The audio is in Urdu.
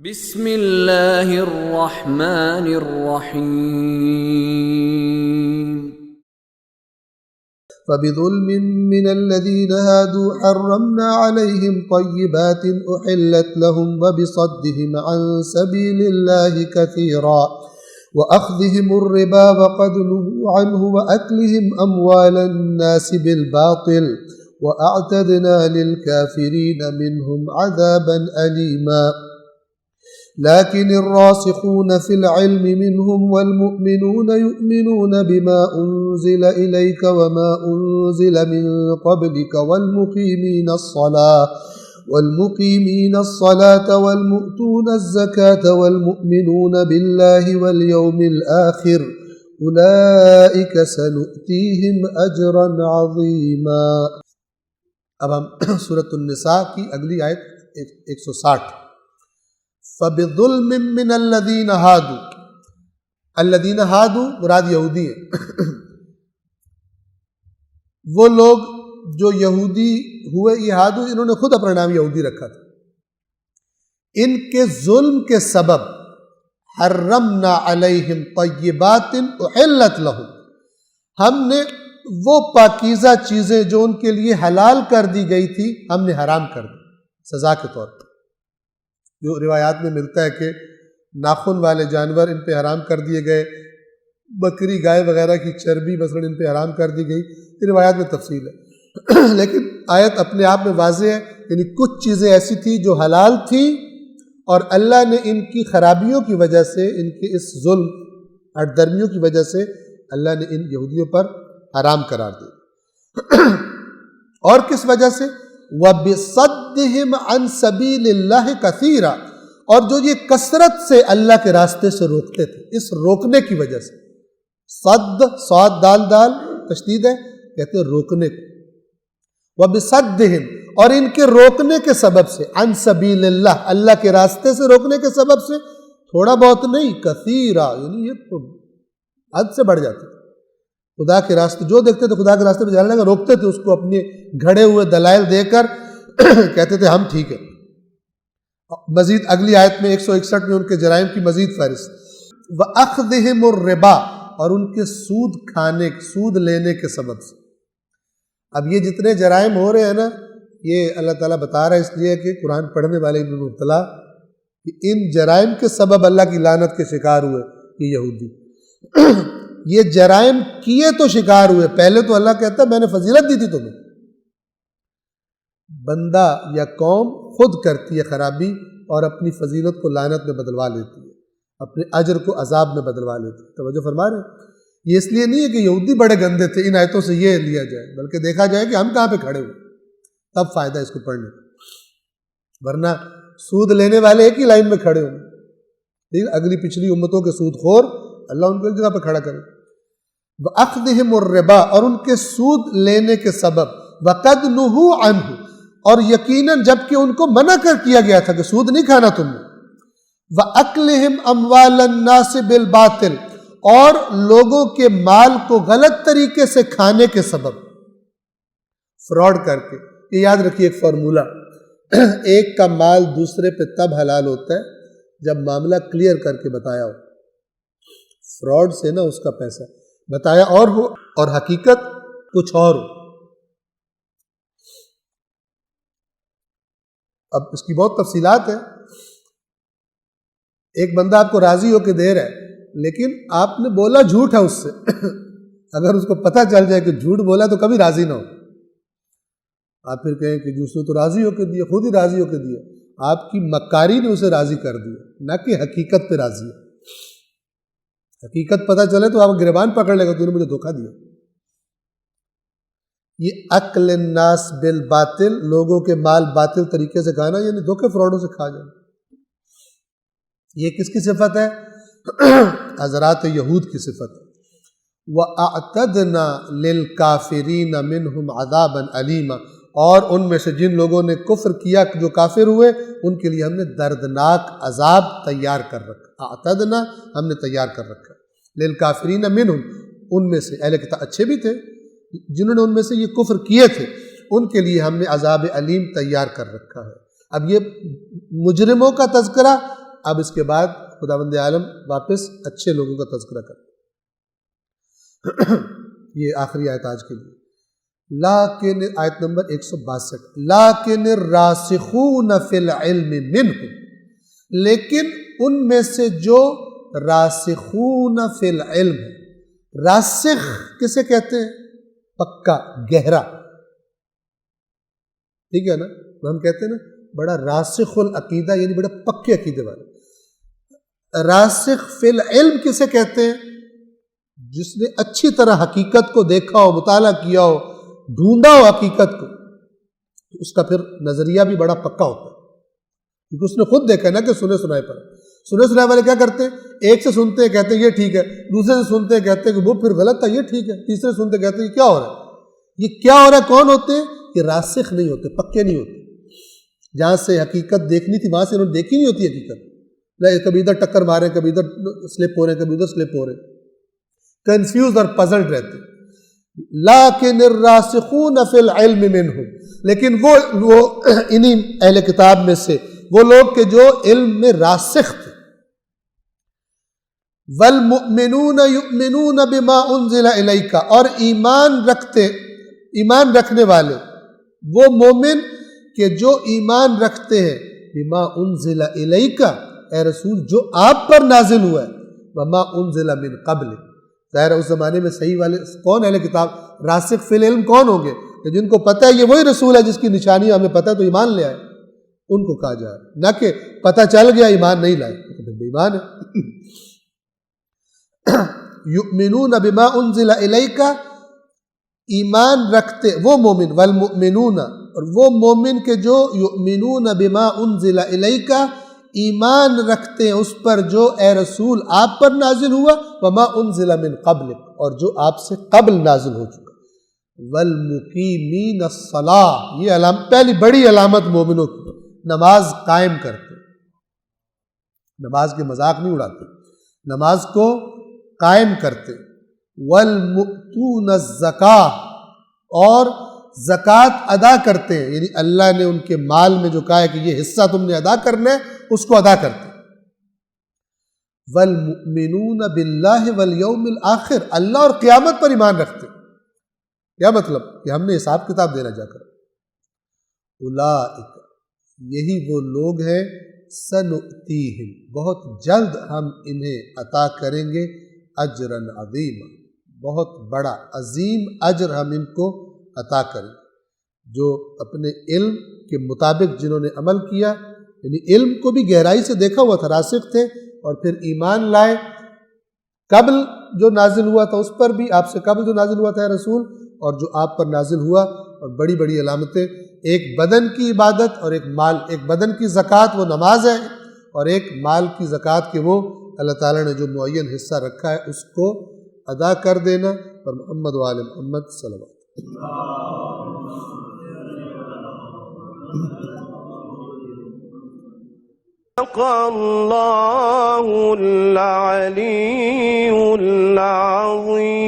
بسم اللہ الرحمن الرحیم فبظلم من الذين هادوا حرمنا عليهم طيبات أحلت لهم وبصدهم عن سبيل الله كثيرا وأخذهم الربا وقد نهوا عنه وأكلهم أموال الناس بالباطل وأعتدنا للكافرين منهم عذابا أليما لكن الراسخون في العلم منهم والمؤمنون يؤمنون بما أنزل إليك وما أنزل من قبلك والمقيمين الصلاة والمؤتون الزكاة والمؤمنون بالله واليوم الآخر أولئك سنؤتيهم أجرا عظيما۔ اب ہم سورۃ النساء کی اگلی آیت 160۔ فَبِظُلْمٍ مِّنَ الَّذِينَ هَادُوا، الَّذِينَ هَادُوا مراد یہودی ہیں، وہ لوگ جو یہودی ہوئے، یہ ہادو انہوں نے خود اپنا نام یہودی رکھا تھا، ان کے ظلم کے سبب حرمنا علیہم طیبات احلت لہم، ہم نے وہ پاکیزہ چیزیں جو ان کے لیے حلال کر دی گئی تھی ہم نے حرام کر دی سزا کے طور پر۔ جو روایات میں ملتا ہے کہ ناخن والے جانور ان پہ حرام کر دیے گئے، بکری گائے وغیرہ کی چربی مثلا ان پہ حرام کر دی گئی، یہ روایات میں تفصیل ہے، لیکن آیت اپنے آپ میں واضح ہے، یعنی کچھ چیزیں ایسی تھیں جو حلال تھیں اور اللہ نے ان کی خرابیوں کی وجہ سے، ان کے اس ظلم ہٹ درمیوں کی وجہ سے اللہ نے ان یہودیوں پر حرام قرار دیا۔ اور کس وجہ سے؟ وَبِصَدِّهِمْ عَنْ سَبِيلِ اللَّهِ كَثِيرًا، اور جو یہ کثرت سے اللہ کے راستے سے روکتے تھے، اس روکنے کی وجہ سے، صد صاد دال دال تشدید ہے، کہتے ہیں روکنے کو، وَبِصَدِّهِمْ، اور ان کے روکنے کے سبب سے، عن سبیل اللہ، اللہ کے راستے سے روکنے کے سبب سے، تھوڑا بہت نہیں، کثیرا، یعنی یہ تو حد سے بڑھ جاتے، خدا کے راستے جو دیکھتے تھے خدا کے راستے پہ جانے کا روکتے تھے، اس کو اپنے گھڑے ہوئے دلائل دے کر کہتے تھے ہم ٹھیک ہے۔ مزید اگلی آیت میں 161 میں ان کے جرائم کی مزید فہرست، وَأَخْذِهِمُ الرِّبَا، اور ان کے سود کھانے، سود لینے کے سبب سے۔ اب یہ جتنے جرائم ہو رہے ہیں نا، یہ اللہ تعالیٰ بتا رہا ہے اس لیے کہ قرآن پڑھنے والے ابن مبتلا کہ ان جرائم کے سبب اللہ کی لعنت کے شکار ہوئے یہ یہودی۔ یہ جرائم کیے تو شکار ہوئے، پہلے تو اللہ کہتا ہے میں نے فضیلت دی تھی تمہیں۔ بندہ یا قوم خود کرتی ہے خرابی اور اپنی فضیلت کو لعنت میں بدلوا لیتی ہے، اپنے اجر کو عذاب میں بدلوا لیتی ہے۔ توجہ فرما رہے ہیں؟ یہ اس لیے نہیں ہے کہ یہودی بڑے گندے تھے، ان آیتوں سے یہ لیا جائے، بلکہ دیکھا جائے کہ ہم کہاں پہ کھڑے ہوئے، تب فائدہ اس کو پڑھنے کا، ورنہ سود لینے والے ایک ہی لائن میں کھڑے ہوں، لیکن اگلی پچھلی امتوں کے سود خور اللہ ان کو ایک جگہ پہ کھڑا کرے۔ وَأَخْذِهِمُ الرِّبَا، اور ان کے سود لینے کے سبب، وَقَدْ نُهُوا عَنْهُ، اور یقیناً جب کہ ان کو منع کیا گیا تھا کہ سود نہیں کھانا تم نے، وَأَكْلِهِمْ أَمْوَالَ النَّاسِ بِالْبَاطِلِ، اور لوگوں کے مال کو غلط طریقے سے کھانے کے سبب، فراڈ کر کے۔ یہ یاد رکھیے ایک فارمولہ، ایک کا مال دوسرے پہ تب حلال ہوتا ہے جب معاملہ کلیئر کر کے بتایا ہو، فراڈ سے نہ اس کا پیسہ بتایا اور ہو اور حقیقت کچھ اور ہو۔ اب اس کی بہت تفصیلات ہیں، ایک بندہ آپ کو راضی ہو کے دے رہا ہے لیکن آپ نے بولا جھوٹ ہے اس سے، اگر اس کو پتہ چل جائے کہ جھوٹ بولا تو کبھی راضی نہ ہو، آپ پھر کہیں کہ دوسرے تو راضی ہو کے دیا، خود ہی راضی ہو کے دیا، آپ کی مکاری نے اسے راضی کر دیا، نہ کہ حقیقت پہ راضی ہے۔ حقیقت پتہ چلے تو آپ گریبان پکڑ لے گا، تو نے مجھے دھوکہ دیا۔ یہ اکل الناس بالباطل، لوگوں کے مال باطل طریقے سے کھانا، یعنی دھوکے فراڈوں سے کھا جانا، یہ کس کی صفت ہے؟ حضرات یہود کی صفت ہے۔ وَأَعْتَدْنَا لِلْكَافِرِينَ مِنْهُمْ عَذَابًا أَلِيمًا، اور ان میں سے جن لوگوں نے کفر کیا، جو کافر ہوئے، ان کے لیے ہم نے دردناک عذاب تیار کر رکھا۔ اعتدنا، ہم نے تیار کر رکھا، للکافرین منہم، ان میں سے اہل کتاب اچھے بھی تھے، جنہوں نے ان میں سے یہ کفر کیے تھے، ان کے لیے ہم نے عذاب علیم تیار کر رکھا ہے۔ اب یہ مجرموں کا تذکرہ اب اس کے بعد خداوند عالم واپس اچھے لوگوں کا تذکرہ کرتے. یہ آخری آیت آج کے لیے. لیکن آیت نمبر 162 لیکن الراسخون فی العلم منہم، لیکن ان میں سے جو راسخون فی العلم، راسخ کسے کہتے ہیں؟ پکا، گہرا، ٹھیک ہے نا. ہم کہتے ہیں نا بڑا راسخ العقیدہ، یعنی بڑا پکے عقیدے والے. راسخ فی العلم کسے کہتے ہیں؟ جس نے اچھی طرح حقیقت کو دیکھا ہو، مطالعہ کیا ہو، ڈھونڈا ہو حقیقت کو، تو اس کا پھر نظریہ بھی بڑا پکا ہوتا ہے، کیونکہ اس نے خود دیکھا نا کہ سنے سنائے پر. سنے سنائے والے کیا کرتے ہیں؟ ایک سے سنتے ہیں کہتے ہیں یہ ٹھیک ہے، دوسرے سے سنتے ہیں کہتے ہیں کہ وہ پھر غلط تھا یہ ٹھیک ہے، تیسرے سنتے کہتے ہیں یہ کیا ہو رہا ہے. یہ کیا ہو رہا ہے؟ کون ہوتے ہیں؟ یہ راسخ نہیں ہوتے، پکے نہیں ہوتے. جہاں سے حقیقت دیکھنی تھی وہاں سے انہوں نے دیکھی نہیں ہوتی حقیقت. کبھی ادھر ٹکر مارے، کبھی ادھر سلپ ہو رہے ہیں، کبھی ادھر سلپ ہو رہے ہیں، کنفیوز اور پزلڈ رہتے. لیکن الراسخون فی العلم منہم، لیکن وہ انہی اہل کتاب میں سے وہ لوگ کہ جو علم میں راسخ تھے. والمؤمنون یؤمنون بما انزل الیک، اور ایمان رکھنے والے وہ مومن کہ جو ایمان رکھتے ہیں بما انزل الیک، اے رسول جو آپ پر نازل ہوا ہے، وما انزل من قبل. ظاہر اس زمانے میں صحیح والے کون اہل کتاب؟ راسخ فی العلم کون ہوں گے؟ کہ جن کو پتہ ہے یہ وہی رسول ہے جس کی نشانی ہمیں پتہ ہے تو ایمان لے آئے. ان کو کہا جائے، نہ کہ پتہ چل گیا ایمان نہیں لائے تو بے ایمان ہے. یؤمنون بما انزل الیک، ایمان رکھتے وہ مومن، والمؤمنون، اور وہ مومن کہ جو یؤمنون بما انزل الیک، ایمان رکھتے ہیں اس پر جو اے رسول آپ پر نازل ہوا، وما انزل من قبل، اور جو آپ سے قبل نازل ہو چکا. والمقیمین الصلاۃ، یہ پہلی بڑی علامت مومنوں کی، نماز قائم کرتے، نماز کے مذاق نہیں اڑاتے، نماز کو قائم کرتے. والمؤتون الزکاۃ، اور زکوٰۃ ادا کرتے ہیں، یعنی اللہ نے ان کے مال میں جو کہا ہے کہ یہ حصہ تم نے ادا کرنا ہے اس کو ادا کرتے. والمؤمنون باللہ والیوم الآخر، اللہ اور قیامت پر ایمان رکھتے. کیا مطلب؟ کہ ہم نے حساب کتاب دینا جا کر. اولئک، یہی وہ لوگ ہیں، سنؤتیہم، بہت جلد ہم انہیں عطا کریں گے، اجرا عظیما، بہت بڑا عظیم اجر ہم ان کو عطا کریں. جو اپنے علم کے مطابق جنہوں نے عمل کیا، یعنی علم کو بھی گہرائی سے دیکھا ہوا تھا، راسخ تھے، اور پھر ایمان لائے. قبل جو نازل ہوا تھا اس پر بھی، آپ سے قبل جو نازل ہوا تھا رسول، اور جو آپ پر نازل ہوا، اور بڑی بڑی علامتیں، ایک بدن کی عبادت اور ایک مال، ایک بدن کی زکوٰۃ وہ نماز ہے، اور ایک مال کی زکوٰۃ کہ وہ اللہ تعالیٰ نے جو معین حصہ رکھا ہے اس کو ادا کر دینا. اور محمد و آل محمد صلی اللہ علیہ اللہ العلی العظیم.